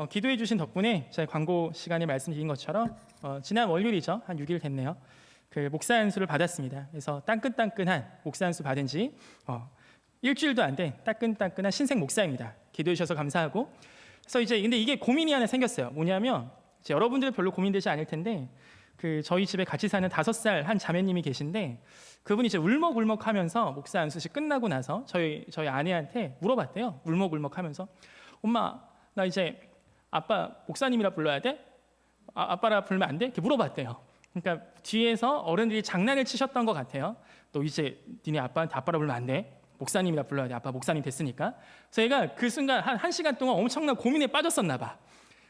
기도해 주신 덕분에 제가 광고 시간에 말씀드린 것처럼 지난 월요일이죠. 한 6일 됐네요. 그 목사 안수를 받았습니다. 그래서 따끈따끈한 목사 안수 받은 지 일주일도 안 된 따끈따끈한 신생 목사입니다. 기도해 주셔서 감사하고. 그래서 이제 근데 이게 고민이 하나 생겼어요. 뭐냐면 이제 여러분들 별로 고민되지 않을 텐데 그 저희 집에 같이 사는 5살 한 자매님이 계신데 그분이 이제 울먹울먹하면서 목사 안수식 끝나고 나서 저희 아내한테 물어봤대요. 울먹울먹하면서 엄마 나 이제 아빠 목사님이라 불러야 돼? 아빠라 부르면 안 돼? 이렇게 물어봤대요. 그러니까 뒤에서 어른들이 장난을 치셨던 것 같아요. 너 이제 니네 아빠한테 아빠라 부르면 안 돼. 목사님이라 불러야 돼. 아빠 목사님 됐으니까. 저희가 그 순간 한 시간 동안 엄청난 고민에 빠졌었나 봐.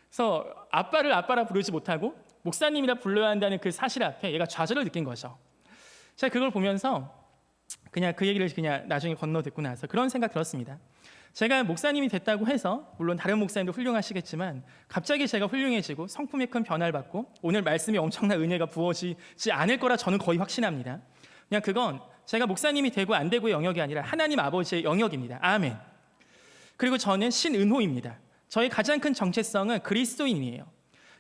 그래서 아빠를 아빠라 부르지 못하고 목사님이라 불러야 한다는 그 사실 앞에 얘가 좌절을 느낀 거죠. 제가 그걸 보면서 그냥 그 얘기를 그냥 나중에 건너 듣고 나서 그런 생각 들었습니다. 제가 목사님이 됐다고 해서 물론 다른 목사님도 훌륭하시겠지만 갑자기 제가 훌륭해지고 성품이 큰 변화를 받고 오늘 말씀이 엄청난 은혜가 부어지지 않을 거라 저는 거의 확신합니다. 그냥 그건 제가 목사님이 되고 안 되고의 영역이 아니라 하나님 아버지의 영역입니다. 아멘. 그리고 저는 신은호입니다. 저의 가장 큰 정체성은 그리스도인이에요.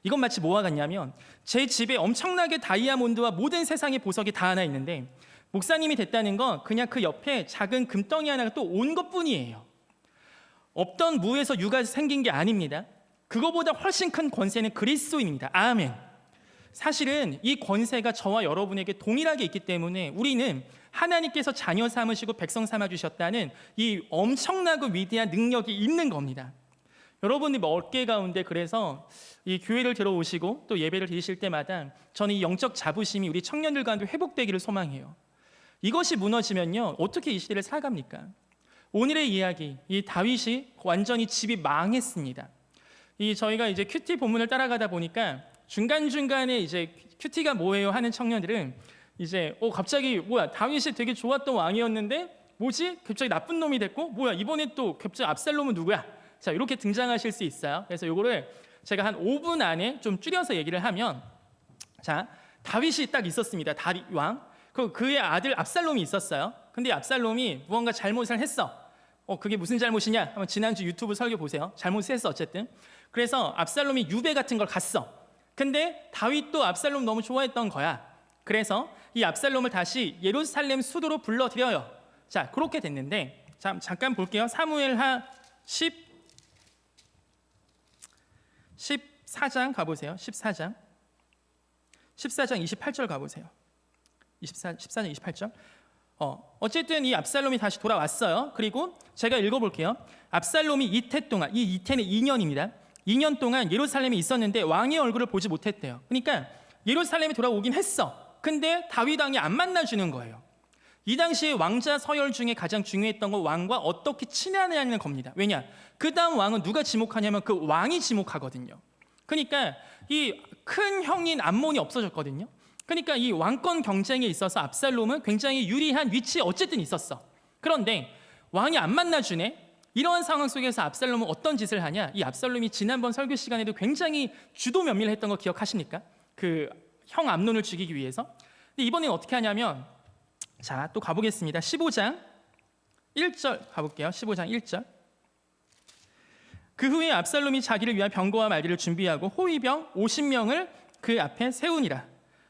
이건 마치 뭐와 같냐면 제 집에 엄청나게 다이아몬드와 모든 세상의 보석이 다 하나 있는데 목사님이 됐다는 건 그냥 그 옆에 작은 금덩이 하나가 또 온 것뿐이에요. 없던 무에서 유가 생긴 게 아닙니다. 그거보다 훨씬 큰 권세는 그리스도인입니다. 아멘. 사실은 이 권세가 저와 여러분에게 동일하게 있기 때문에 우리는 하나님께서 자녀 삼으시고 백성 삼아 주셨다는 이 엄청나고 위대한 능력이 있는 겁니다. 여러분이 어깨 가운데 그래서 이 교회를 들어오시고 또 예배를 드리실 때마다 저는 이 영적 자부심이 우리 청년들 가운데 회복되기를 소망해요. 이것이 무너지면요 어떻게 이 시대를 살아갑니까? 오늘의 이야기, 이 다윗이 완전히 집이 망했습니다. 저희가 이제 큐티 본문을 따라가다 보니까 중간중간에 이제 큐티가 뭐예요 하는 청년들은 이제 갑자기 뭐야 다윗이 되게 좋았던 왕이었는데 뭐지? 갑자기 나쁜 놈이 됐고 뭐야 이번에 또 갑자기 압살롬은 누구야? 자 이렇게 등장하실 수 있어요. 그래서 요거를 제가 한 5분 안에 좀 줄여서 얘기를 하면 자 다윗이 딱 있었습니다. 다윗 왕. 그의 아들 압살롬이 있었어요. 근데 압살롬이 무언가 잘못을 했어. 그게 무슨 잘못이냐? 한번 지난주 유튜브 설교 보세요. 잘못했어 어쨌든. 그래서 압살롬이 유배 같은 걸 갔어. 근데 다윗도 압살롬 너무 좋아했던 거야. 그래서 이 압살롬을 다시 예루살렘 수도로 불러들여요. 자 그렇게 됐는데 자 잠깐 볼게요. 사무엘하 14장 가보세요. 14장 28절 가보세요. 14장 28절. 어쨌든 이 압살롬이 다시 돌아왔어요. 그리고 제가 읽어볼게요. 압살롬이 이태 동안, 이 이태는 2년입니다. 2년 동안 예루살렘에 있었는데 왕의 얼굴을 보지 못했대요. 그러니까 예루살렘에 돌아오긴 했어. 근데 다윗 왕이 안 만나주는 거예요. 이 당시에 왕자 서열 중에 가장 중요했던 건 왕과 어떻게 친하냐는 겁니다. 왜냐? 그 다음 왕은 누가 지목하냐면 그 왕이 지목하거든요. 그러니까 이 큰 형인 암몬이 없어졌거든요. 그러니까 이 왕권 경쟁에 있어서 압살롬은 굉장히 유리한 위치에 어쨌든 있었어. 그런데 왕이 안 만나주네. 이러한 상황 속에서 압살롬은 어떤 짓을 하냐? 이 압살롬이 지난번 설교 시간에도 굉장히 주도 면밀을 했던 거 기억하십니까? 그 형 암논을 죽이기 위해서. 근데 이번엔 어떻게 하냐면 자, 또 가보겠습니다. 15장 1절 가볼게요. 15장 1절. 그 후에 압살롬이 자기를 위한 병거와 말들을 준비하고 호위병 50명을 그 앞에 세우니라.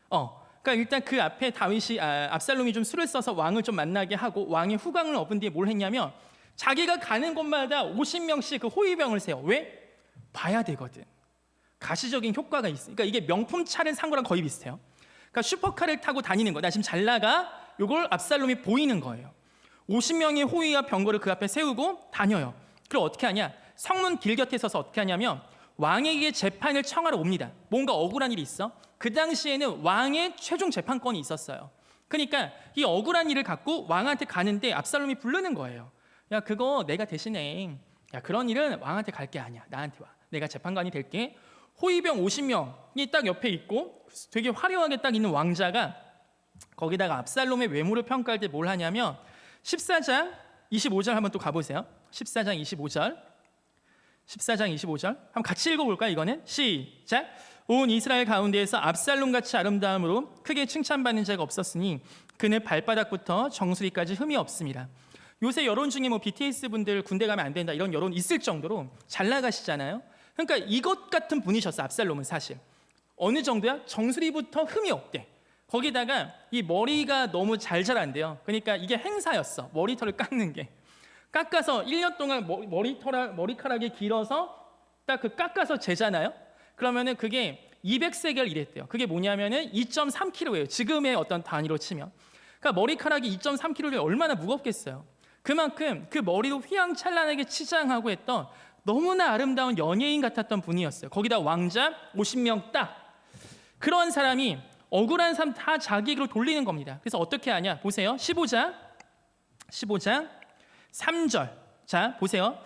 그러니까 일단 그 앞에 다윗이 압살롬이 좀 수를 써서 왕을 좀 만나게 하고 왕의 후광을 얻은 뒤에 뭘 했냐면 자기가 가는 곳마다 50명씩 그 호위병을 세워. 왜? 봐야 되거든. 가시적인 효과가 있어. 그러니까 이게 명품 차를 산 거랑 거의 비슷해요. 그러니까 슈퍼카를 타고 다니는 거. 나 지금 잘 나가. 이걸 압살롬이 보이는 거예요. 50명의 호위와 병거를 그 앞에 세우고 다녀요. 그럼 어떻게 하냐? 성문 길 곁에 서서 어떻게 하냐면 왕에게 재판을 청하러 옵니다. 뭔가 억울한 일이 있어. 그 당시에는 왕의 최종 재판권이 있었어요. 그러니까 이 억울한 일을 갖고 왕한테 가는데 압살롬이 부르는 거예요. 야 그거 내가 대신해. 야 그런 일은 왕한테 갈 게 아니야. 나한테 와. 내가 재판관이 될게. 호위병 50명이 딱 옆에 있고 되게 화려하게 딱 있는 왕자가 거기다가 압살롬의 외모를 평가할 때 뭘 하냐면 14장 25절 한번 또 가보세요. 14장 25절 한번 같이 읽어볼까요? 이거는 시작. 온 이스라엘 가운데에서 압살롬같이 아름다움으로 크게 칭찬받는 자가 없었으니 그는 발바닥부터 정수리까지 흠이 없습니다. 요새 여론 중에 BTS 분들 군대 가면 안 된다 이런 여론 있을 정도로 잘 나가시잖아요. 그러니까 이것 같은 분이셨어. 압살롬은 사실 어느 정도야? 정수리부터 흠이 없대. 거기다가 이 머리가 너무 잘 자란대요. 그러니까 이게 행사였어. 머리털을 깎는 게. 깎아서 1년 동안 머리카락이 길어서 딱 그 깎아서 재잖아요. 그러면은 그게 200세겔 이랬대요. 그게 뭐냐면은 2.3kg예요. 지금의 어떤 단위로 치면. 그러니까 머리카락이 2.3kg면 얼마나 무겁겠어요. 그만큼 그 머리도 휘황찬란하게 치장하고 했던 너무나 아름다운 연예인 같았던 분이었어요. 거기다 왕자 50명 딱. 그런 사람이 억울한 삶 다 자기에게로 돌리는 겁니다. 그래서 어떻게 하냐? 보세요. 15장 3절. 자, 보세요.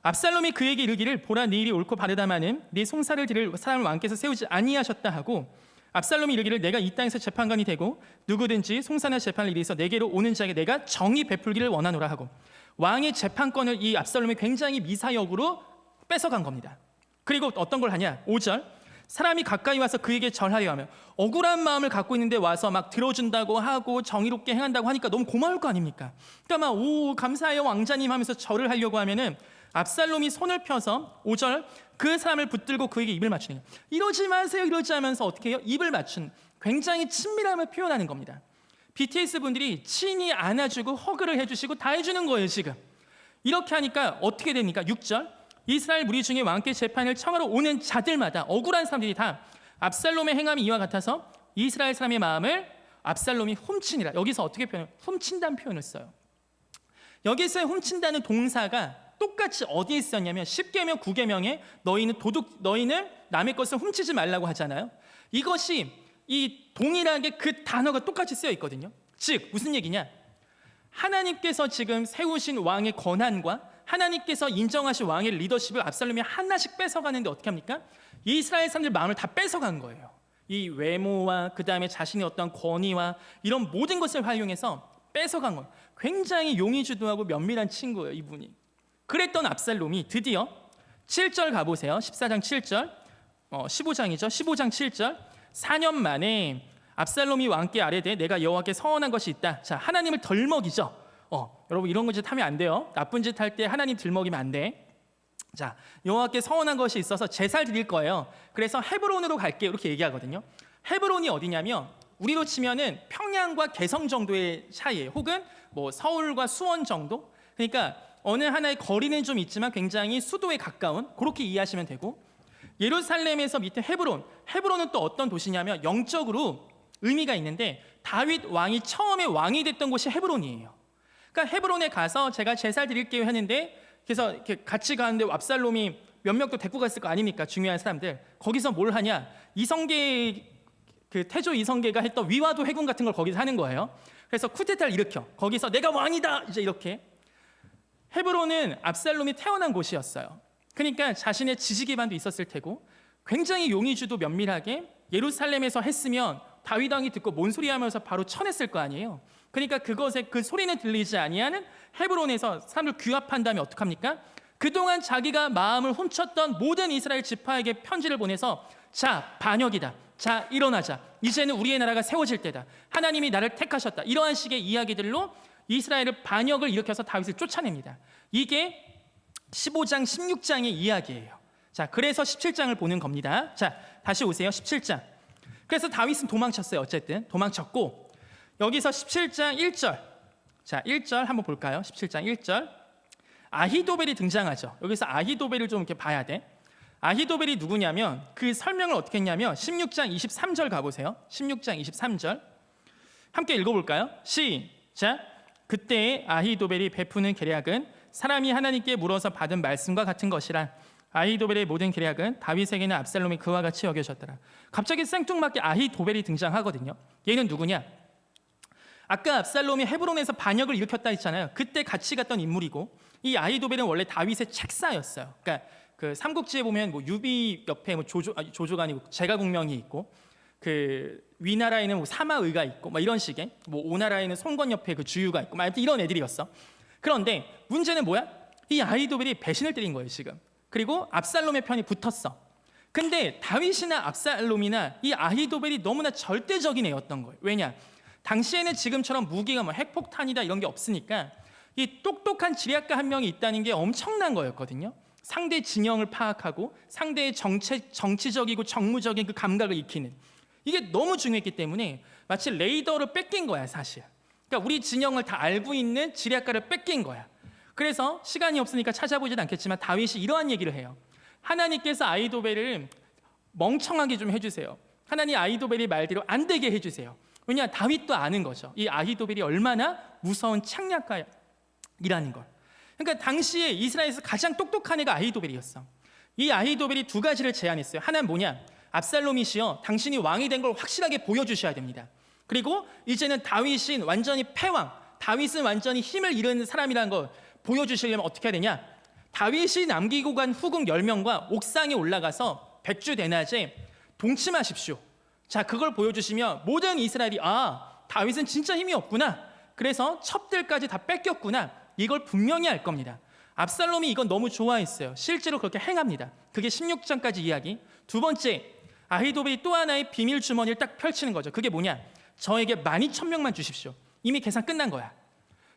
압살롬이 그에게 이르기를 보라 네 일이 옳고 바르다마는 네 송사를 들을 사람을 왕께서 세우지 아니하셨다 하고 압살롬이 이르기를 내가 이 땅에서 재판관이 되고 누구든지 송사나 재판을 일해서 내게로 오는 자에게 내가 정의 베풀기를 원하노라 하고 왕의 재판권을 이 압살롬이 굉장히 미사역으로 뺏어간 겁니다. 그리고 어떤 걸 하냐? 5절 사람이 가까이 와서 그에게 절하려 하며 억울한 마음을 갖고 있는데 와서 막 들어준다고 하고 정의롭게 행한다고 하니까 너무 고마울 거 아닙니까? 그러니까 막 오 감사해요 왕자님 하면서 절을 하려고 하면은 압살롬이 손을 펴서 5절 그 사람을 붙들고 그에게 입을 맞추는 거예요. 이러지 마세요 이러지 하면서 어떻게 해요? 입을 맞춘 굉장히 친밀함을 표현하는 겁니다. BTS 분들이 친히 안아주고 허그를 해주시고 다 해주는 거예요 지금. 이렇게 하니까 어떻게 됩니까? 6절 이스라엘 무리 중에 왕께 재판을 청하러 오는 자들마다 억울한 사람들이 다 압살롬의 행함이 이와 같아서 이스라엘 사람의 마음을 압살롬이 훔치니라. 여기서 어떻게 표현해요? 훔친다는 표현을 써요. 여기서의 훔친다는 동사가 똑같이 어디에 쓰였냐면 10계명 9계명에 너희는 남의 것을 훔치지 말라고 하잖아요. 이것이 이 동일하게 그 단어가 똑같이 쓰여 있거든요. 즉 무슨 얘기냐? 하나님께서 지금 세우신 왕의 권한과 하나님께서 인정하신 왕의 리더십을 압살롬이 하나씩 뺏어가는데 어떻게 합니까? 이스라엘 사람들 마음을 다 뺏어간 거예요. 이 외모와 그 다음에 자신의 어떤 권위와 이런 모든 것을 활용해서 뺏어간 거예요. 굉장히 용의주도하고 면밀한 친구예요 이분이. 그랬던 압살롬이 드디어 7절 가보세요. 14장 7절 15장이죠. 15장 7절 4년 만에 압살롬이 왕께 아뢰되 내가 여호와께 서원한 것이 있다. 자, 하나님을 덜 먹이죠. 여러분 이런 짓 하면 안 돼요. 나쁜 짓 할 때 하나님 덜 먹이면 안 돼. 자, 여호와께 서원한 것이 있어서 제사를 드릴 거예요. 그래서 헤브론으로 갈게요. 이렇게 얘기하거든요. 헤브론이 어디냐면 우리로 치면은 평양과 개성 정도의 차이예요. 혹은 뭐 서울과 수원 정도. 그러니까 어느 하나의 거리는 좀 있지만 굉장히 수도에 가까운 그렇게 이해하시면 되고 예루살렘에서 밑에 헤브론은 또 어떤 도시냐면 영적으로 의미가 있는데 다윗 왕이 처음에 왕이 됐던 곳이 헤브론이에요. 그러니까 헤브론에 가서 제가 제사를 드릴게요 했는데 그래서 이렇게 같이 가는데 압살롬이 몇 명도 데리고 갔을 거 아닙니까? 중요한 사람들. 거기서 뭘 하냐? 이성계 그 태조 이성계가 했던 위화도 회군 같은 걸 거기서 하는 거예요. 그래서 쿠데타를 일으켜. 거기서 내가 왕이다. 이제 이렇게. 헤브론은 압살롬이 태어난 곳이었어요. 그러니까 자신의 지지 기반도 있었을 테고 굉장히 용의주도 면밀하게 예루살렘에서 했으면 다윗 왕이 듣고 뭔 소리 하면서 바로 쳐냈을 거 아니에요. 그러니까 그것에 그 소리는 들리지 아니하는 헤브론에서 사람들 규합한 다음에 어떡합니까? 그동안 자기가 마음을 훔쳤던 모든 이스라엘 지파에게 편지를 보내서 자 반역이다. 자 일어나자. 이제는 우리의 나라가 세워질 때다. 하나님이 나를 택하셨다. 이러한 식의 이야기들로 이스라엘을 반역을 일으켜서 다윗을 쫓아냅니다. 이게 15장 16장의 이야기예요. 자, 그래서 17장을 보는 겁니다. 자, 다시 오세요. 17장. 그래서 다윗은 도망쳤어요. 어쨌든 도망쳤고 여기서 17장 1절. 자, 1절 한번 볼까요? 17장 1절. 아히도벨이 등장하죠. 여기서 아히도벨을 좀 이렇게 봐야 돼. 아히도벨이 누구냐면 그 설명을 어떻게 했냐면 16장 23절 가보세요. 16장 23절. 함께 읽어볼까요? 시작. 그때 아히도벨이 베푸는 계략은 사람이 하나님께 물어서 받은 말씀과 같은 것이라. 아히도벨의 모든 계략은 다윗에게는 압살롬이 그와 같이 여겨졌더라. 갑자기 생뚱맞게 아히도벨이 등장하거든요. 얘는 누구냐? 아까 압살롬이 헤브론에서 반역을 일으켰다 했잖아요. 그때 같이 갔던 인물이고 이 아히도벨은 원래 다윗의 책사였어요. 그러니까 그 삼국지에 보면 뭐 유비 옆에 뭐 조조가 아니고 제가국명이 있고 그 위나라에는 뭐 사마의가 있고 막 이런 식의 뭐 오나라에는 송건 옆에 그 주유가 있고 막 이런 애들이었어. 그런데 문제는 뭐야? 이 아히도벨이 배신을 때린 거예요 지금. 그리고 압살롬의 편이 붙었어. 근데 다윗이나 압살롬이나 이 아히도벨이 너무나 절대적인 애였던 거예요. 왜냐? 당시에는 지금처럼 무기가 뭐 핵폭탄이다 이런 게 없으니까 이 똑똑한 지략가 한 명이 있다는 게 엄청난 거였거든요. 상대 진영을 파악하고 상대의 정치적이고 정무적인 그 감각을 익히는, 이게 너무 중요했기 때문에 마치 레이더를 뺏긴 거야 사실. 그러니까 우리 진영을 다 알고 있는 지략가를 뺏긴 거야. 그래서 시간이 없으니까 찾아보진 않겠지만 다윗이 이러한 얘기를 해요. 하나님께서 아히도벨을 멍청하게 좀 해주세요. 하나님 아히도벨의 말대로 안 되게 해주세요. 왜냐, 다윗도 아는 거죠. 이 아히도벨이 얼마나 무서운 창략가이라는 걸. 그러니까 당시에 이스라엘에서 가장 똑똑한 애가 아히도벨이었어. 이 아히도벨이 두 가지를 제안했어요. 하나는 뭐냐, 압살롬이시여, 당신이 왕이 된 걸 확실하게 보여주셔야 됩니다. 그리고 이제는 다윗은 완전히 패왕, 다윗은 완전히 힘을 잃은 사람이라는 걸 보여주시려면 어떻게 해야 되냐, 다윗이 남기고 간 후궁 10명과 옥상에 올라가서 백주 대낮에 동침하십시오. 자, 그걸 보여주시면 모든 이스라엘이 다윗은 진짜 힘이 없구나, 그래서 첩들까지 다 뺏겼구나, 이걸 분명히 알 겁니다. 압살롬이 이건 너무 좋아했어요. 실제로 그렇게 행합니다. 그게 16장까지 이야기. 두 번째, 아히도벨이 또 하나의 비밀 주머니를 딱 펼치는 거죠. 그게 뭐냐, 저에게 12,000명만 주십시오. 이미 계산 끝난 거야.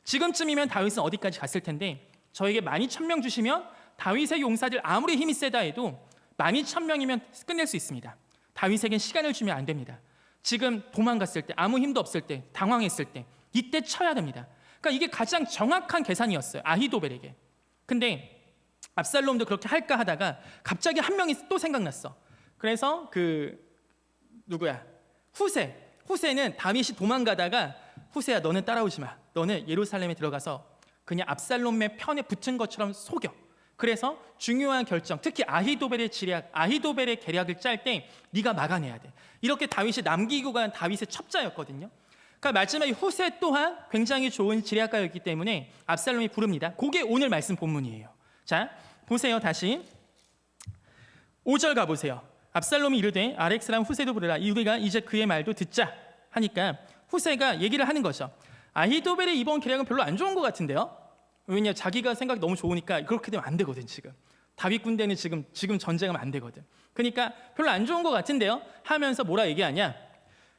지금쯤이면 다윗은 어디까지 갔을 텐데 저에게 12,000명 주시면 다윗의 용사들 아무리 힘이 세다 해도 12,000명이면 끝낼 수 있습니다. 다윗에겐 시간을 주면 안 됩니다. 지금 도망갔을 때, 아무 힘도 없을 때, 당황했을 때, 이때 쳐야 됩니다. 그러니까 이게 가장 정확한 계산이었어요, 아히도벨에게. 근데 압살롬도 그렇게 할까 하다가 갑자기 한 명이 또 생각났어. 그래서 후세는 다윗이 도망가다가, 후세야 너는 따라오지 마, 너는 예루살렘에 들어가서 그냥 압살롬의 편에 붙은 것처럼 속여. 그래서 중요한 결정, 특히 아히도벨의 계략을 짤 때 네가 막아내야 돼. 이렇게 다윗이 남기고 간 다윗의 첩자였거든요. 그러니까 마지막에 후세 또한 굉장히 좋은 지략가였기 때문에 압살롬이 부릅니다. 그게 오늘 말씀 본문이에요. 자, 보세요. 다시 5절 가보세요. 압살롬이 이르되 아렉스랑 후세도 부르라, 우리가 이제 그의 말도 듣자 하니까 후세가 얘기를 하는 거죠. 아히도벨의 이번 계략은 별로 안 좋은 것 같은데요. 왜냐, 자기가 생각이 너무 좋으니까 그렇게 되면 안 되거든. 지금 다윗 군대는 지금 전쟁하면 안 되거든. 그러니까 별로 안 좋은 것 같은데요 하면서 뭐라 얘기하냐,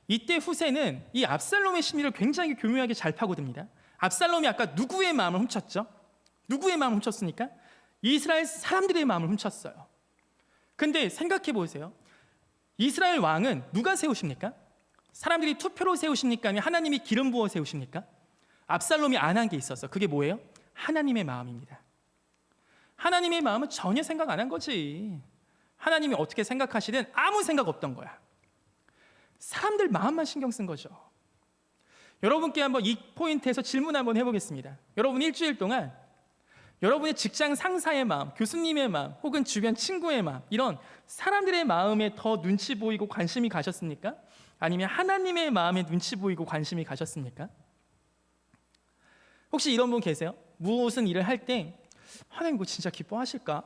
이때 후세는 이 압살롬의 심리를 굉장히 교묘하게 잘 파고듭니다. 압살롬이 아까 누구의 마음을 훔쳤죠? 누구의 마음을 훔쳤습니까? 이스라엘 사람들의 마음을 훔쳤어요. 근데 생각해 보세요. 이스라엘 왕은 누가 세우십니까? 사람들이 투표로 세우십니까? 아니면 하나님이 기름 부어 세우십니까? 압살롬이 안 한 게 있어서, 그게 뭐예요? 하나님의 마음입니다. 하나님의 마음은 전혀 생각 안 한 거지. 하나님이 어떻게 생각하시든 아무 생각 없던 거야. 사람들 마음만 신경 쓴 거죠. 여러분께 한번 이 포인트에서 질문 한번 해보겠습니다. 여러분 일주일 동안 여러분의 직장 상사의 마음, 교수님의 마음, 혹은 주변 친구의 마음, 이런 사람들의 마음에 더 눈치 보이고 관심이 가셨습니까? 아니면 하나님의 마음에 눈치 보이고 관심이 가셨습니까? 혹시 이런 분 계세요? 무엇은 일을 할 때 하나님 이거 진짜 기뻐하실까?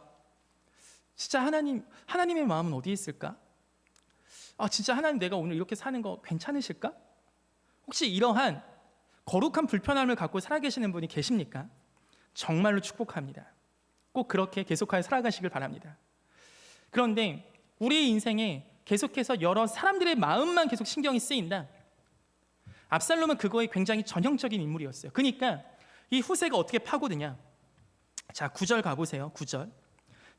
진짜 하나님의 마음은 어디에 있을까? 진짜 하나님 내가 오늘 이렇게 사는 거 괜찮으실까? 혹시 이러한 거룩한 불편함을 갖고 살아계시는 분이 계십니까? 정말로 축복합니다. 꼭 그렇게 계속하여 살아가시길 바랍니다. 그런데 우리의 인생에 계속해서 여러 사람들의 마음만 계속 신경이 쓰인다. 압살롬은 그거에 굉장히 전형적인 인물이었어요. 그러니까 이 후세가 어떻게 파고드냐. 자, 9절 가보세요. 9절.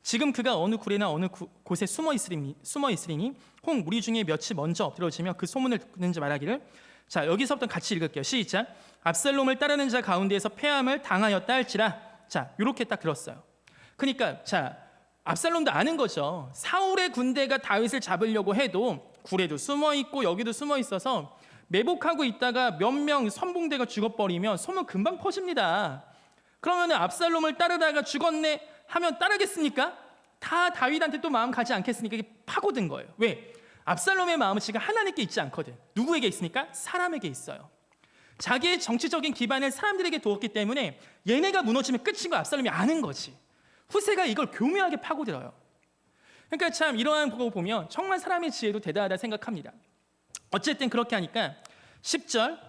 지금 그가 어느 굴에나 어느 곳에 숨어 있으리니 혹 무리 중에 몇이 먼저 엎드러지며 그 소문을 듣는지 말하기를. 자, 여기서부터 같이 읽을게요. 시작. 압살롬을 따르는 자 가운데에서 패함을 당하였다 할지라. 자, 이렇게 딱 들었어요. 그러니까 자, 압살롬도 아는 거죠. 사울의 군대가 다윗을 잡으려고 해도 굴에도 숨어 있고 여기도 숨어 있어서 매복하고 있다가 몇 명 선봉대가 죽어버리면 소문 금방 퍼집니다. 그러면 압살롬을 따르다가 죽었네 하면 따르겠습니까? 다 다윗한테 또 마음 가지 않겠습니까? 이게 파고든 거예요. 왜? 압살롬의 마음은 지금 하나님께 있지 않거든. 누구에게 있습니까? 사람에게 있어요. 자기의 정치적인 기반을 사람들에게 두었기 때문에 얘네가 무너지면 끝인 거 압살롬이 아는 거지. 후세가 이걸 교묘하게 파고들어요. 그러니까 참 이러한 거 보면 정말 사람의 지혜도 대단하다 생각합니다. 어쨌든 그렇게 하니까 10절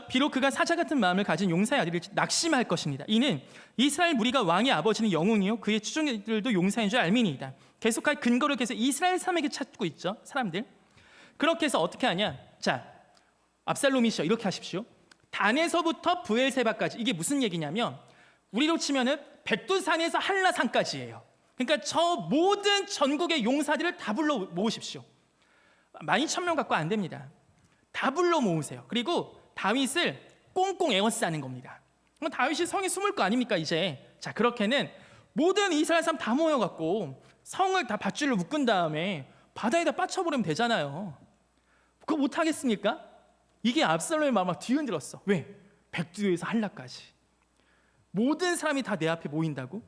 비록 그가 사자 같은 마음을 가진 용사의 아들을 낙심할 것입니다. 이는 이스라엘 무리가 왕의 아버지는 영웅이요 그의 추종들도 용사인 줄 알미니이다. 계속할 근거를 계속 이스라엘 사람에게 찾고 있죠. 사람들. 그렇게 해서 어떻게 하냐. 자, 압살롬이시여 이렇게 하십시오. 단에서부터 브엘세바까지. 이게 무슨 얘기냐면 우리로 치면은 백두산에서 한라산까지예요. 그러니까 저 모든 전국의 용사들을 다 불러 모으십시오. 12,000명 갖고 안 됩니다. 다 불러 모으세요. 그리고 다윗을 꽁꽁 에워싸는 겁니다. 그럼 다윗이 성에 숨을 거 아닙니까 이제? 자, 그렇게는 모든 이스라엘 사람 다 모여갖고 성을 다 밧줄로 묶은 다음에 바다에다 빠쳐버리면 되잖아요. 그거 못하겠습니까? 이게 압살롬의 마음을 뒤흔들었어. 왜? 백두에서 한라까지. 모든 사람이 다 내 앞에 모인다고?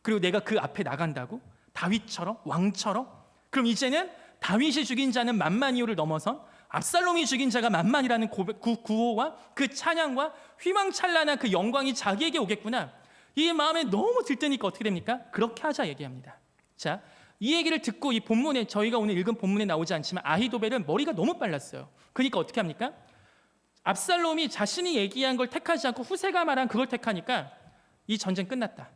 그리고 내가 그 앞에 나간다고? 다윗처럼? 왕처럼? 그럼 이제는 다윗이 죽인 자는 만만이요를 넘어선 압살롬이 죽인 자가 만만이라는 구호와 그 찬양과 휘망찬란한 그 영광이 자기에게 오겠구나. 이 마음에 너무 들뜨니까 어떻게 됩니까? 그렇게 하자 얘기합니다. 자, 이 얘기를 듣고 이 본문에, 저희가 오늘 읽은 본문에 나오지 않지만 아히도벨은 머리가 너무 빨랐어요. 그러니까 어떻게 합니까? 압살롬이 자신이 얘기한 걸 택하지 않고 후세가 말한 그걸 택하니까 이 전쟁 끝났다.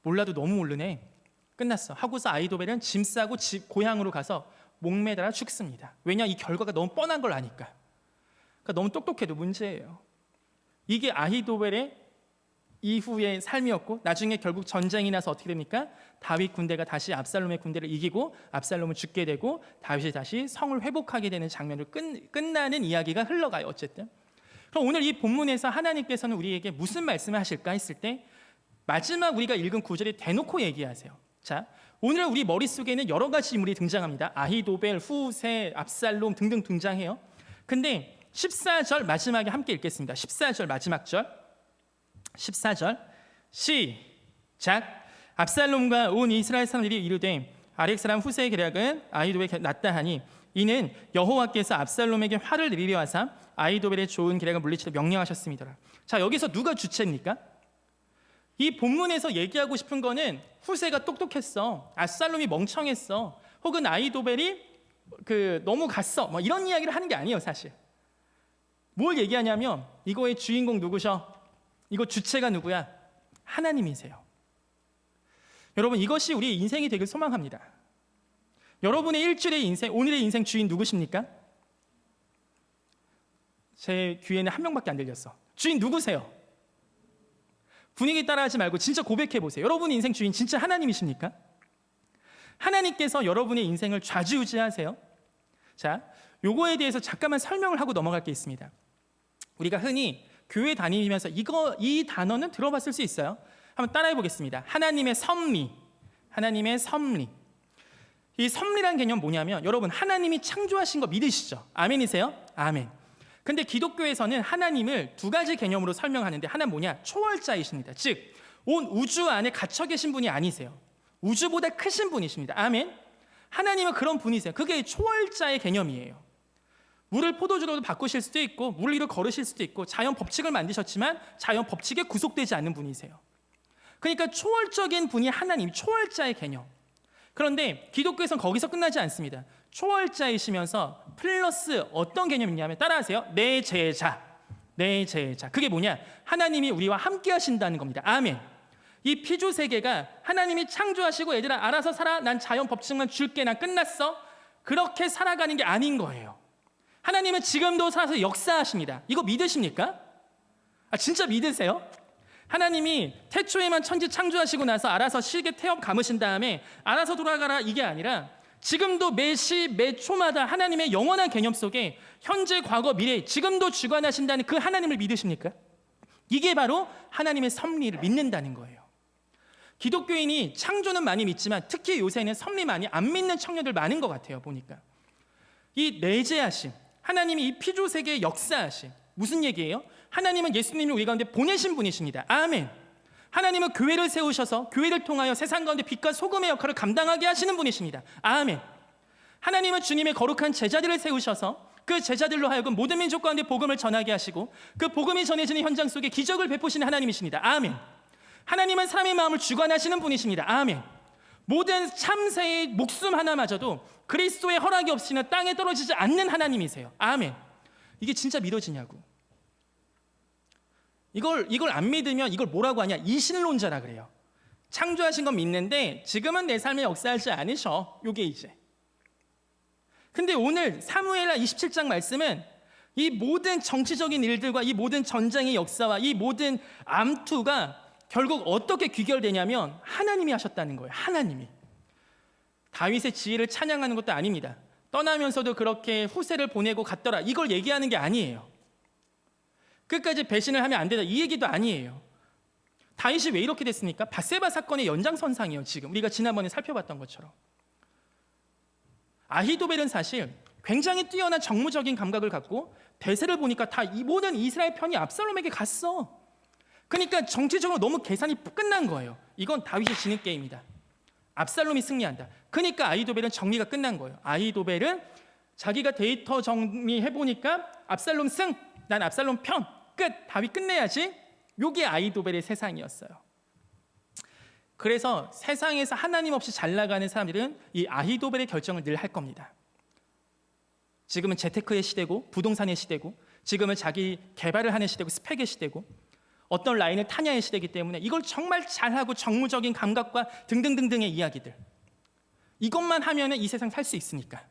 몰라도 너무 모르네. 끝났어. 하고서 아히도벨은 짐 싸고 고향으로 가서 목매달아 죽습니다. 왜냐? 이 결과가 너무 뻔한 걸 아니까. 그러니까 너무 똑똑해도 문제예요. 이게 아히도벨의 이후의 삶이었고, 나중에 결국 전쟁이 나서 어떻게 됩니까? 다윗 군대가 다시 압살롬의 군대를 이기고 압살롬은 죽게 되고 다윗이 다시 성을 회복하게 되는 장면으로 끝나는 이야기가 흘러가요. 어쨌든 그럼 오늘 이 본문에서 하나님께서는 우리에게 무슨 말씀을 하실까 했을 때 마지막 우리가 읽은 구절에 대놓고 얘기하세요. 자, 오늘 우리 머릿속에는 여러 가지 인물이 등장합니다. 아히도벨, 후세, 압살롬 등등 등장해요. 근데 14절 마지막에 함께 읽겠습니다. 14절 마지막 절, 14절 시작. 압살롬과 온 이스라엘 사람들이 이르되 아렉 사람 후세의 계략은 아히도벨에 낫다 하니 이는 여호와께서 압살롬에게 화를 내리려 하사 아히도벨의 좋은 계략을 물리치려 명령하셨습니다. 자, 여기서 누가 주체입니까? 이 본문에서 얘기하고 싶은 거는 후세가 똑똑했어, 압살롬이 멍청했어, 혹은 아히도벨이 너무 갔어, 뭐 이런 이야기를 하는 게 아니에요. 사실 뭘 얘기하냐면 이거의 주인공 누구셔? 이거 주체가 누구야? 하나님이세요. 여러분, 이것이 우리의 인생이 되길 소망합니다. 여러분의 일주일의 인생, 오늘의 인생 주인 누구십니까? 제 귀에는 한 명밖에 안 들렸어. 주인 누구세요? 분위기 따라하지 말고 진짜 고백해 보세요. 여러분의 인생 주인 진짜 하나님이십니까? 하나님께서 여러분의 인생을 좌지우지하세요. 자, 요거에 대해서 잠깐만 설명을 하고 넘어갈 게 있습니다. 우리가 흔히 교회 다니면서 이 단어는 들어봤을 수 있어요. 한번 따라해 보겠습니다. 하나님의 섭리, 하나님의 섭리. 이 섭리란 개념 뭐냐면, 여러분 하나님이 창조하신 거 믿으시죠? 아멘이세요? 아멘. 근데 기독교에서는 하나님을 두 가지 개념으로 설명하는데, 하나는 뭐냐? 초월자이십니다. 즉 온 우주 안에 갇혀 계신 분이 아니세요. 우주보다 크신 분이십니다. 아멘. 하나님은 그런 분이세요. 그게 초월자의 개념이에요. 물을 포도주로 바꾸실 수도 있고 물 위로 걸으실 수도 있고 자연 법칙을 만드셨지만 자연 법칙에 구속되지 않는 분이세요. 그러니까 초월적인 분이 하나님, 초월자의 개념. 그런데 기독교에서는 거기서 끝나지 않습니다. 초월자이시면서 플러스 어떤 개념이냐면, 따라하세요. 내 제자, 내 제자. 그게 뭐냐? 하나님이 우리와 함께 하신다는 겁니다. 아멘. 이 피조 세계가 하나님이 창조하시고 얘들아 알아서 살아, 난 자연 법칙만 줄게, 난 끝났어, 그렇게 살아가는 게 아닌 거예요. 하나님은 지금도 살아서 역사하십니다. 이거 믿으십니까? 진짜 믿으세요? 하나님이 태초에만 천지 창조하시고 나서 알아서 실계 태엽 감으신 다음에 알아서 돌아가라, 이게 아니라 지금도 매시 매초마다 하나님의 영원한 개념 속에 현재, 과거, 미래, 지금도 주관하신다는 그 하나님을 믿으십니까? 이게 바로 하나님의 섭리를 믿는다는 거예요. 기독교인이 창조는 많이 믿지만 특히 요새는 섭리 많이 안 믿는 청년들 많은 것 같아요. 보니까 이 내재하심, 하나님이 이 피조 세계의 역사하심, 무슨 얘기예요? 하나님은 예수님을 우리 가운데 보내신 분이십니다. 아멘. 하나님은 교회를 세우셔서 교회를 통하여 세상 가운데 빛과 소금의 역할을 감당하게 하시는 분이십니다. 아멘. 하나님은 주님의 거룩한 제자들을 세우셔서 그 제자들로 하여금 모든 민족 가운데 복음을 전하게 하시고 그 복음이 전해지는 현장 속에 기적을 베푸시는 하나님이십니다. 아멘. 하나님은 사람의 마음을 주관하시는 분이십니다. 아멘. 모든 참새의 목숨 하나마저도 그리스도의 허락이 없이는 땅에 떨어지지 않는 하나님이세요. 아멘. 이게 진짜 믿어지냐고. 이걸 안 믿으면 이걸 뭐라고 하냐? 이신론자라 그래요. 창조하신 건 믿는데 지금은 내 삶에 역사하지 않으셔. 요게 이제. 근데 오늘 사무엘하 27장 말씀은 이 모든 정치적인 일들과 이 모든 전쟁의 역사와 이 모든 암투가 결국 어떻게 귀결되냐면 하나님이 하셨다는 거예요. 하나님이. 다윗의 지혜를 찬양하는 것도 아닙니다. 떠나면서도 그렇게 후세를 보내고 갔더라, 이걸 얘기하는 게 아니에요. 끝까지 배신을 하면 안 된다, 이 얘기도 아니에요. 다윗이 왜 이렇게 됐습니까? 밧세바 사건의 연장선상이에요. 지금 우리가 지난번에 살펴봤던 것처럼. 아히도벨은 사실 굉장히 뛰어난 정무적인 감각을 갖고 대세를 보니까 다 이 모든 이스라엘 편이 압살롬에게 갔어. 그러니까 정치적으로 너무 계산이 끝난 거예요. 이건 다윗이 지는 게임이다. 압살롬이 승리한다. 그러니까 아히도벨은 정리가 끝난 거예요. 아히도벨은 자기가 데이터 정리해보니까 압살롬 승, 난 압살롬 편, 끝, 다윗 끝내야지. 요게 아히도벨의 세상이었어요. 그래서 세상에서 하나님 없이 잘 나가는 사람들은 이 아히도벨의 결정을 늘 할 겁니다. 지금은 재테크의 시대고 부동산의 시대고 지금은 자기 개발을 하는 시대고 스펙의 시대고 어떤 라인을 타냐의 시대이기 때문에 이걸 정말 잘하고 정무적인 감각과 등등등등의 이야기들, 이것만 하면 이 세상 살 수 있으니까.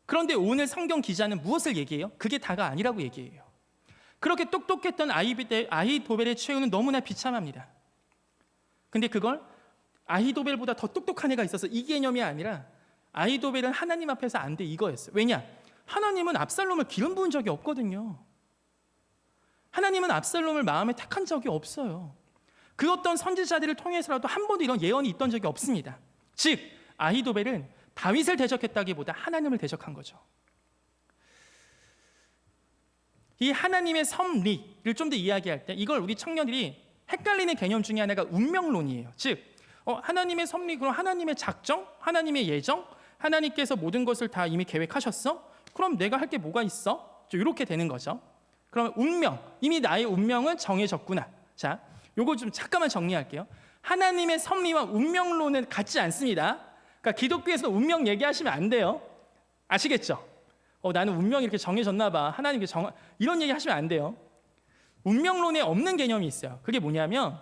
그런데 오늘 성경 기자는 무엇을 얘기해요? 그게 다가 아니라고 얘기해요. 그렇게 똑똑했던 아히도벨의 최후는 너무나 비참합니다. 근데 그걸 아히도벨보다 더 똑똑한 애가 있어서 이 개념이 아니라 아히도벨은 하나님 앞에서 안 돼, 이거였어요. 왜냐? 하나님은 압살롬을 기름 부은 적이 없거든요. 하나님은 압살롬을 마음에 택한 적이 없어요. 그 어떤 선지자들을 통해서라도 한 번도 이런 예언이 있던 적이 없습니다. 즉 아히도벨은 다윗을 대적했다기보다 하나님을 대적한 거죠. 이 하나님의 섭리를 좀 더 이야기할 때 이걸 우리 청년들이 헷갈리는 개념 중에 하나가 운명론이에요. 즉 하나님의 섭리, 그럼 하나님의 작정, 하나님의 예정, 하나님께서 모든 것을 다 이미 계획하셨어? 그럼 내가 할 게 뭐가 있어? 이렇게 되는 거죠. 그러면 운명, 이미 나의 운명은 정해졌구나. 자, 요거 좀 잠깐만 정리할게요. 하나님의 섭리와 운명론은 같지 않습니다. 그러니까 기독교에서 운명 얘기하시면 안 돼요. 아시겠죠? 나는 운명이 이렇게 정해졌나 봐. 하나님 이런 얘기 하시면 안 돼요. 운명론에 없는 개념이 있어요. 그게 뭐냐면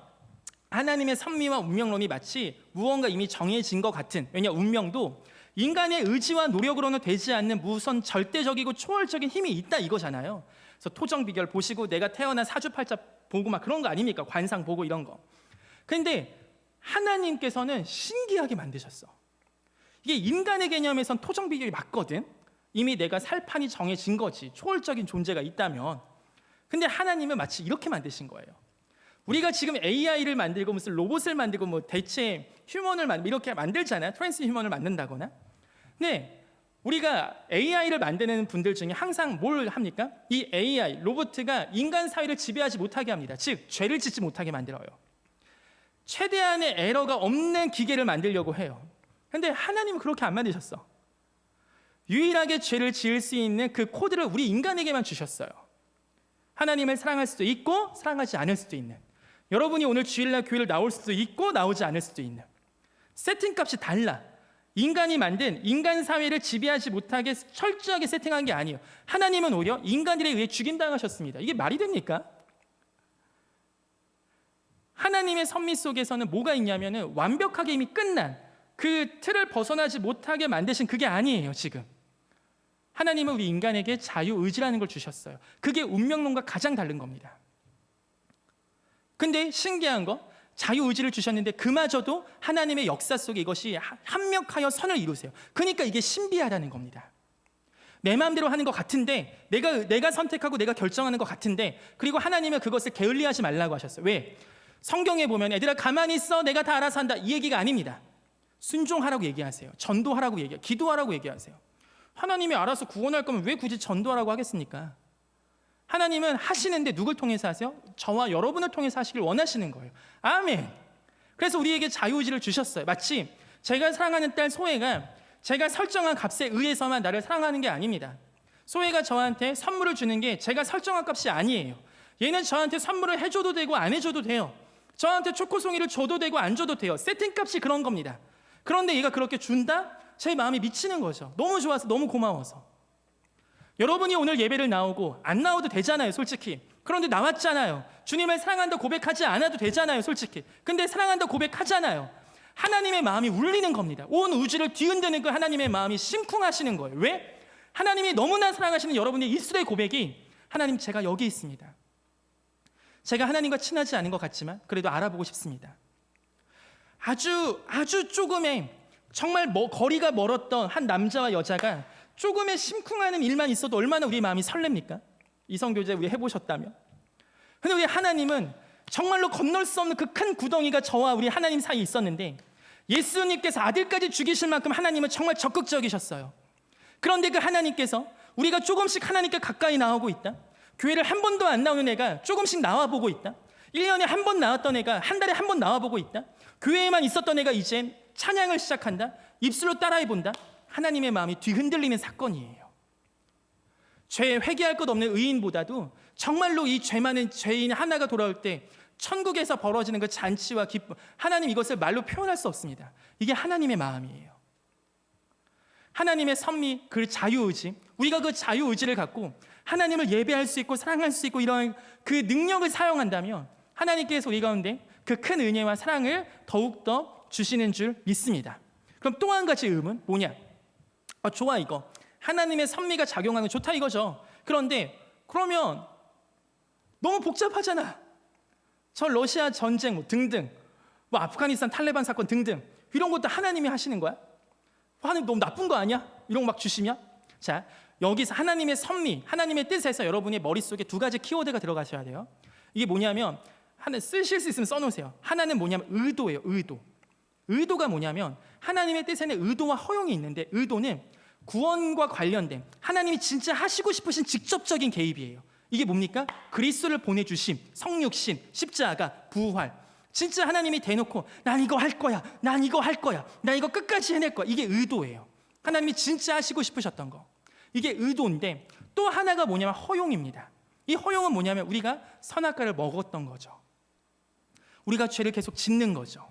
하나님의 섭리와 운명론이 마치 무언가 이미 정해진 것 같은, 왜냐 운명도 인간의 의지와 노력으로는 되지 않는 무선 절대적이고 초월적인 힘이 있다 이거잖아요. 그래서 토정 비결 보시고 내가 태어난 사주팔자 보고 막 그런 거 아닙니까? 관상 보고 이런 거. 근데 하나님께서는 신기하게 만드셨어. 이게 인간의 개념에선 토정 비결이 맞거든. 이미 내가 살 판이 정해진 거지. 초월적인 존재가 있다면. 근데 하나님은 마치 이렇게 만드신 거예요. 우리가 지금 AI를 만들고 무슨 로봇을 만들고 뭐 대체 휴먼을 만들고 이렇게 만들잖아요. 트랜스 휴먼을 만든다거나. 근데 우리가 AI를 만드는 분들 중에 항상 뭘 합니까? 이 AI, 로봇가 인간 사회를 지배하지 못하게 합니다. 즉 죄를 짓지 못하게 만들어요. 최대한의 에러가 없는 기계를 만들려고 해요. 근데 하나님은 그렇게 안 만드셨어. 유일하게 죄를 지을 수 있는 그 코드를 우리 인간에게만 주셨어요. 하나님을 사랑할 수도 있고 사랑하지 않을 수도 있는, 여러분이 오늘 주일날 교회를 나올 수도 있고 나오지 않을 수도 있는 세팅값이 달라. 인간이 만든 인간 사회를 지배하지 못하게 철저하게 세팅한 게 아니에요. 하나님은 오히려 인간들에 의해 죽임당하셨습니다. 이게 말이 됩니까? 하나님의 섭리 속에서는 뭐가 있냐면은 완벽하게 이미 끝난 그 틀을 벗어나지 못하게 만드신 그게 아니에요. 지금 하나님은 우리 인간에게 자유의지라는 걸 주셨어요. 그게 운명론과 가장 다른 겁니다. 근데 신기한 거, 자유의지를 주셨는데 그마저도 하나님의 역사 속에 이것이 합력하여 선을 이루세요. 그러니까 이게 신비하다는 겁니다. 내 마음대로 하는 것 같은데, 내가 선택하고 내가 결정하는 것 같은데, 그리고 하나님은 그것을 게을리하지 말라고 하셨어요. 왜? 성경에 보면 애들아 가만히 있어, 내가 다 알아서 한다, 이 얘기가 아닙니다. 순종하라고 얘기하세요. 전도하라고 얘기해요. 기도하라고 얘기하세요. 하나님이 알아서 구원할 거면 왜 굳이 전도하라고 하겠습니까? 하나님은 하시는데 누굴 통해서 하세요? 저와 여러분을 통해서 하시길 원하시는 거예요. 아멘. 그래서 우리에게 자유의지를 주셨어요. 마치 제가 사랑하는 딸 소혜가 제가 설정한 값에 의해서만 나를 사랑하는 게 아닙니다. 소혜가 저한테 선물을 주는 게 제가 설정한 값이 아니에요. 얘는 저한테 선물을 해줘도 되고 안 해줘도 돼요. 저한테 초코송이를 줘도 되고 안 줘도 돼요. 세팅값이 그런 겁니다. 그런데 얘가 그렇게 준다? 제 마음이 미치는 거죠. 너무 좋아서, 너무 고마워서. 여러분이 오늘 예배를 나오고 안 나와도 되잖아요, 솔직히. 그런데 나왔잖아요. 주님을 사랑한다 고백하지 않아도 되잖아요, 솔직히. 근데 사랑한다 고백하잖아요. 하나님의 마음이 울리는 겁니다. 온 우주를 뒤흔드는 그 하나님의 마음이 심쿵하시는 거예요. 왜? 하나님이 너무나 사랑하시는 여러분의 입술의 고백이 하나님 제가 여기 있습니다. 제가 하나님과 친하지 않은 것 같지만 그래도 알아보고 싶습니다. 아주 조금의 정말 거리가 멀었던 한 남자와 여자가 조금의 심쿵하는 일만 있어도 얼마나 우리 마음이 설렙니까? 이성교제 우리 해보셨다면. 근데 우리 하나님은 정말로 건널 수 없는 그 큰 구덩이가 저와 우리 하나님 사이에 있었는데 예수님께서 아들까지 죽이실 만큼 하나님은 정말 적극적이셨어요. 그런데 그 하나님께서 우리가 조금씩 하나님께 가까이 나오고 있다, 교회를 한 번도 안 나오는 애가 조금씩 나와보고 있다, 1년에 한 번 나왔던 애가 한 달에 한 번 나와보고 있다, 교회에만 있었던 애가 이제 찬양을 시작한다, 입술로 따라해본다. 하나님의 마음이 뒤흔들리는 사건이에요. 죄에 회개할 것 없는 의인보다도 정말로 이 죄 많은 죄인 하나가 돌아올 때 천국에서 벌어지는 그 잔치와 기쁨, 하나님 이것을 말로 표현할 수 없습니다. 이게 하나님의 마음이에요. 하나님의 선미, 그 자유의지, 우리가 그 자유의지를 갖고 하나님을 예배할 수 있고 사랑할 수 있고 이런 그 능력을 사용한다면 하나님께서 우리 가운데 그 큰 은혜와 사랑을 더욱더 주시는 줄 믿습니다. 그럼 또 한 가지 의문 뭐냐? 좋아, 이거 하나님의 선미가 작용하는 거 좋다 이거죠. 그런데 그러면 너무 복잡하잖아. 저 러시아 전쟁 등등, 아프가니스탄 탈레반 사건 등등, 이런 것도 하나님이 하시는 거야? 하나님 너무 나쁜 거 아니야? 이런 거 막 주시면? 자, 여기서 하나님의 선미, 하나님의 뜻에서 여러분의 머릿속에 두 가지 키워드가 들어가셔야 돼요. 이게 뭐냐면, 하나 쓰실 수 있으면 써놓으세요. 하나는 뭐냐면 의도예요. 의도가 뭐냐면 하나님의 뜻에는 의도와 허용이 있는데, 의도는 구원과 관련된 하나님이 진짜 하시고 싶으신 직접적인 개입이에요. 이게 뭡니까? 그리스도를 보내주심, 성육신, 십자가, 부활. 진짜 하나님이 대놓고 난 이거 할 거야, 난 이거 할 거야, 난 이거 끝까지 해낼 거야. 이게 의도예요. 하나님이 진짜 하시고 싶으셨던 거. 이게 의도인데, 또 하나가 뭐냐면 허용입니다. 이 허용은 뭐냐면 우리가 선악과를 먹었던 거죠. 우리가 죄를 계속 짓는 거죠.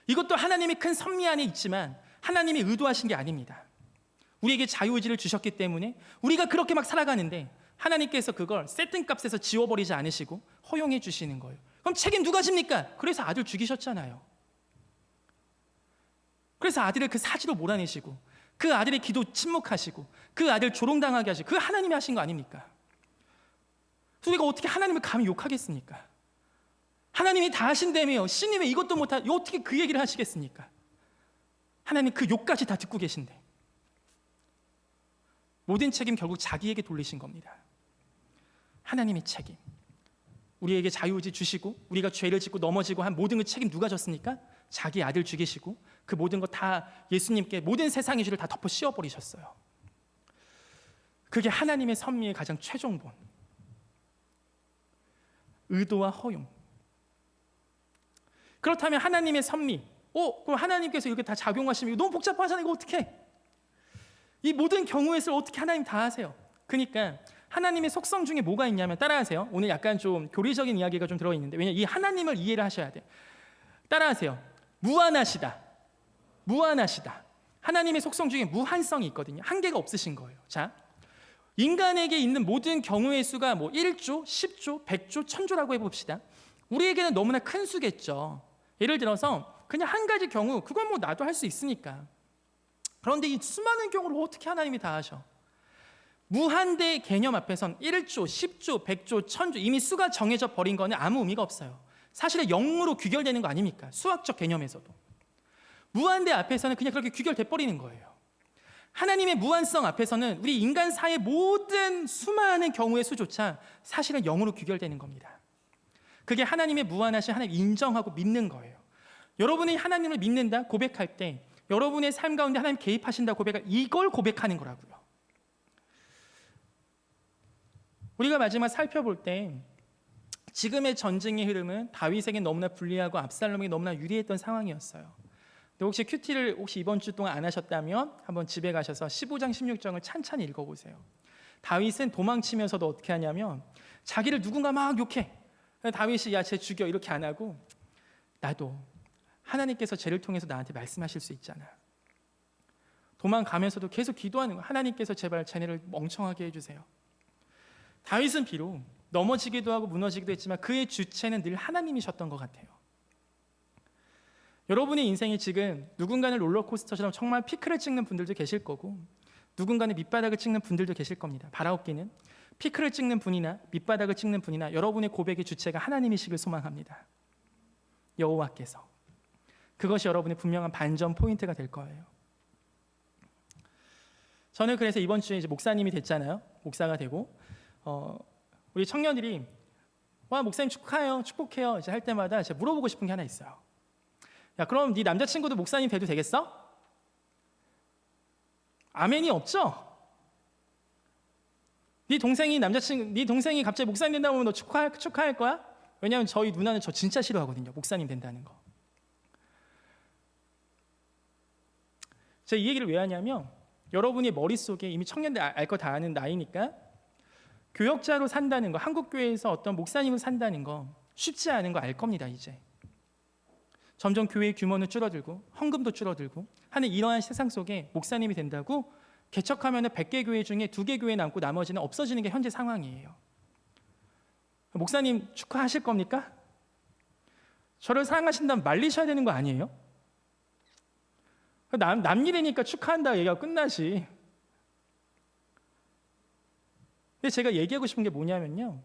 이것도 하나님이 큰 섭리 안에 있지만 하나님이 의도하신 게 아닙니다. 우리에게 자유의지를 주셨기 때문에 우리가 그렇게 막 살아가는데 하나님께서 그걸 세팅값에서 지워버리지 않으시고 허용해 주시는 거예요. 그럼 책임 누가 집니까? 그래서 아들 죽이셨잖아요. 그래서 아들을 그 사지로 몰아내시고 그 아들의 기도 침묵하시고 그 아들 조롱당하게 하시고, 그 하나님이 하신 거 아닙니까? 우리가 어떻게 하나님을 감히 욕하겠습니까? 하나님이 다 하신다며요. 신이 왜 이것도 못하고 어떻게 그 얘기를 하시겠습니까? 하나님 그 욕까지 다 듣고 계신데. 모든 책임 결국 자기에게 돌리신 겁니다. 하나님의 책임. 우리에게 자유의지 주시고 우리가 죄를 짓고 넘어지고 한 모든 그 책임 누가 졌습니까? 자기 아들 죽이시고 그 모든 것 다 예수님께 모든 세상의 죄를 다 덮어 씌워버리셨어요. 그게 하나님의 섭리의 가장 최종본. 의도와 허용. 그렇다면 하나님의 섭리, 그럼 하나님께서 이렇게 다 작용하시면 이거 너무 복잡하잖아요. 이거 어떻게? 이 모든 경우의 수를 어떻게 하나님 다 하세요? 그러니까 하나님의 속성 중에 뭐가 있냐면, 따라하세요. 오늘 약간 좀 교리적인 이야기가 좀 들어있는데, 왜냐하면 이 하나님을 이해를 하셔야 돼요. 따라하세요. 무한하시다. 하나님의 속성 중에 무한성이 있거든요. 한계가 없으신 거예요. 자, 인간에게 있는 모든 경우의 수가 1조, 10조, 100조, 1000조라고 해봅시다. 우리에게는 너무나 큰 수겠죠. 예를 들어서 그냥 한 가지 경우, 그건 나도 할 수 있으니까. 그런데 이 수많은 경우를 어떻게 하나님이 다 하셔? 무한대 개념 앞에선 1조, 10조, 100조, 1000조 이미 수가 정해져 버린 거는 아무 의미가 없어요. 사실은 0으로 귀결되는 거 아닙니까? 수학적 개념에서도. 무한대 앞에서는 그냥 그렇게 귀결돼 버리는 거예요. 하나님의 무한성 앞에서는 우리 인간 사이의 모든 수많은 경우의 수조차 사실은 0으로 귀결되는 겁니다. 그게 하나님의 무한하신 하나님 인정하고 믿는 거예요. 여러분이 하나님을 믿는다 고백할 때 여러분의 삶 가운데 하나님 개입하신다 고백할, 이걸 고백하는 거라고요. 우리가 마지막 살펴볼 때 지금의 전쟁의 흐름은 다윗에게 너무나 불리하고 압살롬에게 너무나 유리했던 상황이었어요. 근데 혹시 큐티를 이번 주 동안 안 하셨다면 한번 집에 가셔서 15장 16장을 찬찬히 읽어보세요. 다윗은 도망치면서도 어떻게 하냐면 자기를 누군가 막 욕해. 다윗이 야 쟤 죽여 이렇게 안 하고, 나도 하나님께서 쟤를 통해서 나한테 말씀하실 수 있잖아. 도망가면서도 계속 기도하는 거야. 하나님께서 제발 쟤네를 멍청하게 해주세요. 다윗은 비록 넘어지기도 하고 무너지기도 했지만 그의 주체는 늘 하나님이셨던 것 같아요. 여러분의 인생이 지금 누군가는 롤러코스터처럼 정말 피크를 찍는 분들도 계실 거고, 누군가는 밑바닥을 찍는 분들도 계실 겁니다. 바라옵기는 피크를 찍는 분이나 밑바닥을 찍는 분이나 여러분의 고백의 주체가 하나님이시길 소망합니다. 여호와께서. 그것이 여러분의 분명한 반전 포인트가 될 거예요. 저는 그래서 이번 주에 이제 목사님이 됐잖아요. 목사가 되고 우리 청년들이 와 목사님 축하해요, 축복해요 이제 할 때마다 제가 물어보고 싶은 게 하나 있어요. 야 그럼 네 남자친구도 목사님 돼도 되겠어? 아멘이 없죠? 네 동생이 갑자기 목사님 된다고 하면 너 축하할 거야? 왜냐하면 저희 누나는 저 진짜 싫어하거든요. 목사님 된다는 거. 제가 이 얘기를 왜 하냐면 여러분의 머릿속에 이미 청년들 알 거 다 아는 나이니까 교역자로 산다는 거, 한국교회에서 어떤 목사님을 산다는 거 쉽지 않은 거 알 겁니다. 이제 점점 교회의 규모는 줄어들고 헌금도 줄어들고 하는 이러한 세상 속에 목사님이 된다고 개척하면 100개 교회 중에 2개 교회 남고 나머지는 없어지는 게 현재 상황이에요. 목사님 축하하실 겁니까? 저를 사랑하신다면 말리셔야 되는 거 아니에요? 남 일이니까 축하한다 얘기가 끝나지. 근데 제가 얘기하고 싶은 게 뭐냐면요,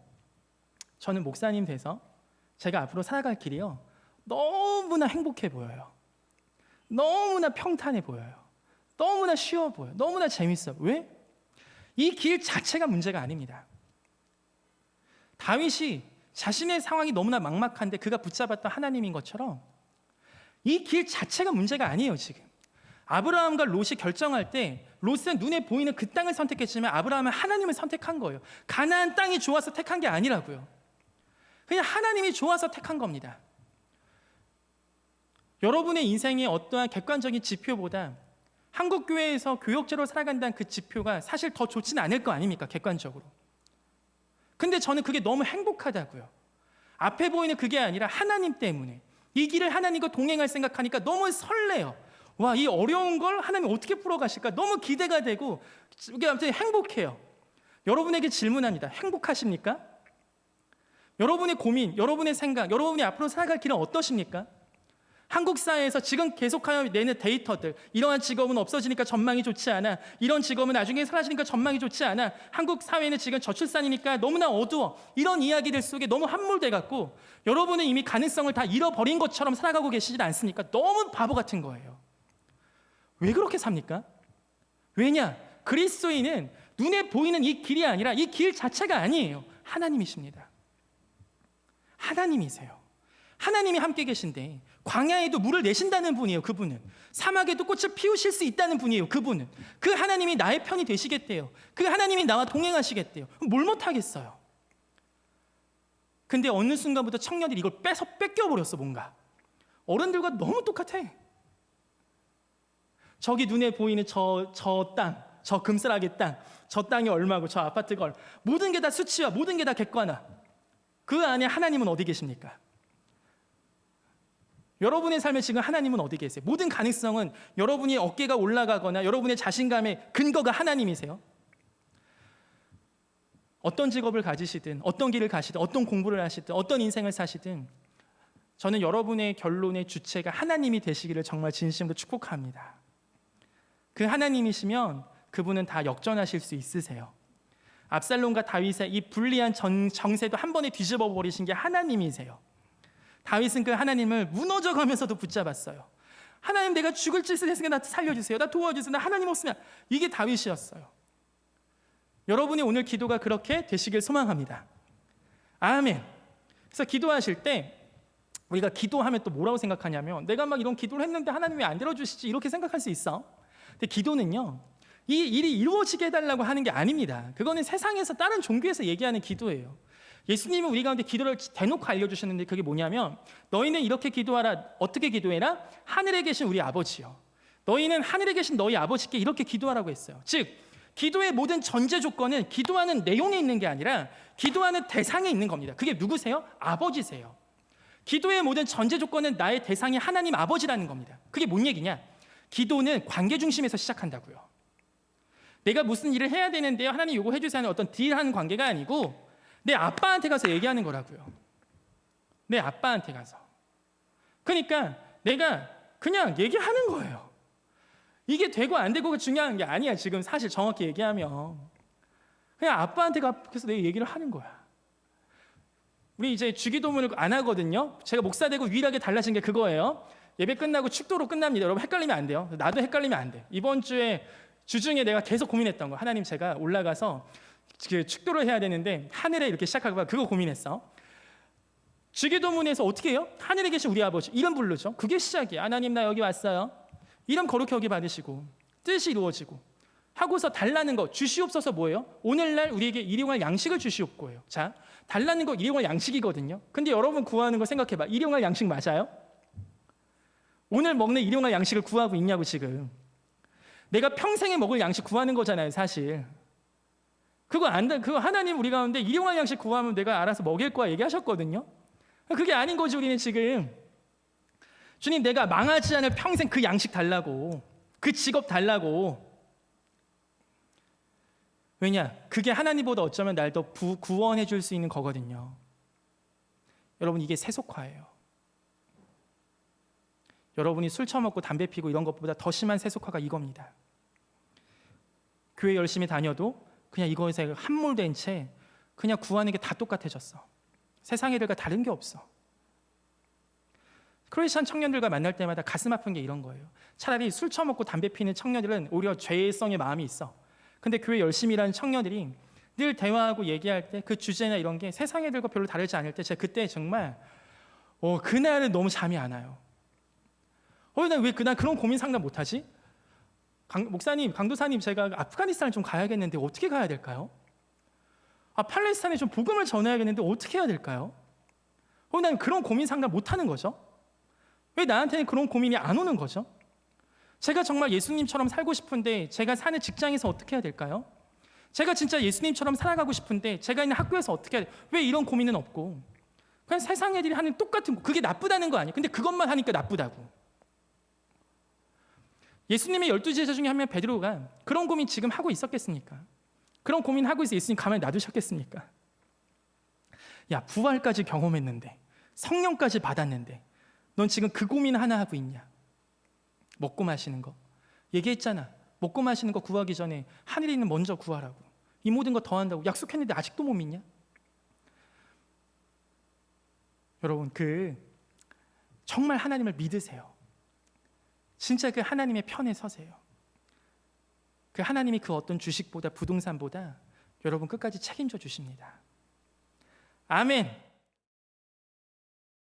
저는 목사님 돼서 제가 앞으로 살아갈 길이요 너무나 행복해 보여요. 너무나 평탄해 보여요. 너무나 쉬워 보여요. 너무나 재밌어요. 왜? 이 길 자체가 문제가 아닙니다. 다윗이 자신의 상황이 너무나 막막한데 그가 붙잡았던 하나님인 것처럼 이 길 자체가 문제가 아니에요. 지금 아브라함과 롯이 결정할 때 롯은 눈에 보이는 그 땅을 선택했지만 아브라함은 하나님을 선택한 거예요. 가나안 땅이 좋아서 택한 게 아니라고요. 그냥 하나님이 좋아서 택한 겁니다. 여러분의 인생의 어떠한 객관적인 지표보다 한국교회에서 교역자로 살아간다는 그 지표가 사실 더 좋지는 않을 거 아닙니까? 객관적으로. 근데 저는 그게 너무 행복하다고요. 앞에 보이는 그게 아니라 하나님 때문에 이 길을 하나님과 동행할 생각하니까 너무 설레요. 와, 이 어려운 걸 하나님 어떻게 풀어가실까? 너무 기대가 되고 이게 아무튼 행복해요. 여러분에게 질문합니다. 행복하십니까? 여러분의 고민, 여러분의 생각, 여러분이 앞으로 살아갈 길은 어떠십니까? 한국 사회에서 지금 계속하여 내는 데이터들, 이러한 직업은 없어지니까 전망이 좋지 않아, 이런 직업은 나중에 사라지니까 전망이 좋지 않아, 한국 사회는 지금 저출산이니까 너무나 어두워, 이런 이야기들 속에 너무 함몰돼 갖고 여러분은 이미 가능성을 다 잃어버린 것처럼 살아가고 계시지 않습니까? 너무 바보 같은 거예요. 왜 그렇게 삽니까? 왜냐? 그리스도인은 눈에 보이는 이 길이 아니라 이 길 자체가 아니에요. 하나님이십니다. 하나님이세요. 하나님이 함께 계신데 광야에도 물을 내신다는 분이에요. 그분은 사막에도 꽃을 피우실 수 있다는 분이에요. 그분은 그 하나님이 나의 편이 되시겠대요. 그 하나님이 나와 동행하시겠대요. 뭘 못하겠어요. 근데 어느 순간부터 청년들이 이걸 뺏겨버렸어. 뭔가 어른들과 너무 똑같아. 저기 눈에 보이는 저 땅, 저 금슬하게 땅, 저 땅이 얼마고 저 아파트가 얼마, 모든 게 다 수치와 모든 게 다 객관화. 그 안에 하나님은 어디 계십니까? 여러분의 삶에 지금 하나님은 어디 계세요? 모든 가능성은 여러분이 어깨가 올라가거나 여러분의 자신감의 근거가 하나님이세요. 어떤 직업을 가지시든 어떤 길을 가시든 어떤 공부를 하시든 어떤 인생을 사시든 저는 여러분의 결론의 주체가 하나님이 되시기를 정말 진심으로 축복합니다. 그 하나님이시면 그분은 다 역전하실 수 있으세요. 압살롬과 다윗의 이 불리한 정세도 한 번에 뒤집어 버리신 게 하나님이세요. 다윗은 그 하나님을 무너져가면서도 붙잡았어요. 하나님, 내가 죽을 짓을 했으니까 나 살려주세요. 나 도와주세요. 나 하나님 없으면. 이게 다윗이었어요. 여러분이 오늘 기도가 그렇게 되시길 소망합니다. 아멘. 그래서 기도하실 때 우리가 기도하면 또 뭐라고 생각하냐면 내가 막 이런 기도를 했는데 하나님 왜 안 들어주시지 이렇게 생각할 수 있어. 근데 기도는요, 이 일이 이루어지게 해달라고 하는 게 아닙니다. 그거는 세상에서 다른 종교에서 얘기하는 기도예요. 예수님은 우리 가운데 기도를 대놓고 알려주셨는데 그게 뭐냐면 너희는 이렇게 기도하라. 어떻게 기도해라? 하늘에 계신 우리 아버지요. 너희는 하늘에 계신 너희 아버지께 이렇게 기도하라고 했어요. 즉 기도의 모든 전제 조건은 기도하는 내용에 있는 게 아니라 기도하는 대상에 있는 겁니다. 그게 누구세요? 아버지세요. 기도의 모든 전제 조건은 나의 대상이 하나님 아버지라는 겁니다. 그게 뭔 얘기냐? 기도는 관계 중심에서 시작한다고요. 내가 무슨 일을 해야 되는데요, 하나님 요거 해주세요 하는 어떤 딜하는 관계가 아니고 내 아빠한테 가서 얘기하는 거라고요. 내 아빠한테 가서. 그러니까 내가 그냥 얘기하는 거예요. 이게 되고 안 되고가 중요한 게 아니야. 지금 사실 정확히 얘기하면 그냥 아빠한테 앞에서 내 얘기를 하는 거야. 우리 이제 주기도문을 안 하거든요. 제가 목사 되고 유일하게 달라진 게 그거예요. 예배 끝나고 축도로 끝납니다. 여러분 헷갈리면 안 돼요. 나도 헷갈리면 안 돼. 이번 주에 주중에 내가 계속 고민했던 거. 하나님, 제가 올라가서 그 축도를 해야 되는데 하늘에 이렇게 시작하고 그거 고민했어. 주기도문에서 어떻게 해요? 하늘에 계신 우리 아버지 이름 부르죠. 그게 시작이야. 하나님, 나 여기 왔어요. 이름 거룩히 여기 받으시고 뜻이 이루어지고 하고서 달라는 거 주시옵소서. 뭐예요? 오늘날 우리에게 일용할 양식을 주시옵고요. 자, 달라는 거 일용할 양식이거든요. 근데 여러분 구하는 거 생각해봐. 일용할 양식 맞아요? 오늘 먹는 일용할 양식을 구하고 있냐고. 지금 내가 평생에 먹을 양식 구하는 거잖아요. 사실 그거 안 돼. 그거 하나님 우리 가운데 일용할 양식 구하면 내가 알아서 먹일 거야 얘기하셨거든요. 그게 아닌 거지. 우리는 지금 주님, 내가 망하지 않을 평생 그 양식 달라고, 그 직업 달라고. 왜냐? 그게 하나님보다 어쩌면 날 더 구원해 줄 수 있는 거거든요. 여러분, 이게 세속화예요. 여러분이 술 처먹고 담배 피고 이런 것보다 더 심한 세속화가 이겁니다. 교회 열심히 다녀도 그냥 이거에서 함몰된 채 그냥 구하는 게 다 똑같아졌어. 세상 애들과 다른 게 없어. 크리스천 청년들과 만날 때마다 가슴 아픈 게 이런 거예요. 차라리 술 처먹고 담배 피는 청년들은 오히려 죄성의 마음이 있어. 근데 교회 열심히 일하는 청년들이 늘 대화하고 얘기할 때 그 주제나 이런 게 세상 애들과 별로 다르지 않을 때 제가 그때 정말 그날은 너무 잠이 안 와요. 난 왜 그날 그런 고민 상담 못하지? 목사님, 강도사님, 제가 아프가니스탄을 좀 가야겠는데 어떻게 가야 될까요? 팔레스타인에 좀 복음을 전해야겠는데 어떻게 해야 될까요? 난 그런 고민 상담 못하는 거죠. 왜 나한테는 그런 고민이 안 오는 거죠? 제가 정말 예수님처럼 살고 싶은데 제가 사는 직장에서 어떻게 해야 될까요? 제가 진짜 예수님처럼 살아가고 싶은데 제가 있는 학교에서 어떻게 해야 될까요? 왜 이런 고민은 없고 그냥 세상 애들이 하는 똑같은 거, 그게 나쁘다는 거 아니에요. 근데 그것만 하니까 나쁘다고. 예수님의 12제자 중에 한 명 베드로가 그런 고민 지금 하고 있었겠습니까? 그런 고민하고 있어 예수님 가만히 놔두셨겠습니까? 야, 부활까지 경험했는데 성령까지 받았는데 넌 지금 그 고민 하나 하고 있냐? 먹고 마시는 거 얘기했잖아. 먹고 마시는 거 구하기 전에 하늘에 있는 먼저 구하라고. 이 모든 거 더한다고 약속했는데 아직도 못 믿냐? 여러분, 정말 하나님을 믿으세요. 진짜 그 하나님의 편에 서세요. 그 하나님이 그 어떤 주식보다 부동산보다 여러분 끝까지 책임져 주십니다. 아멘.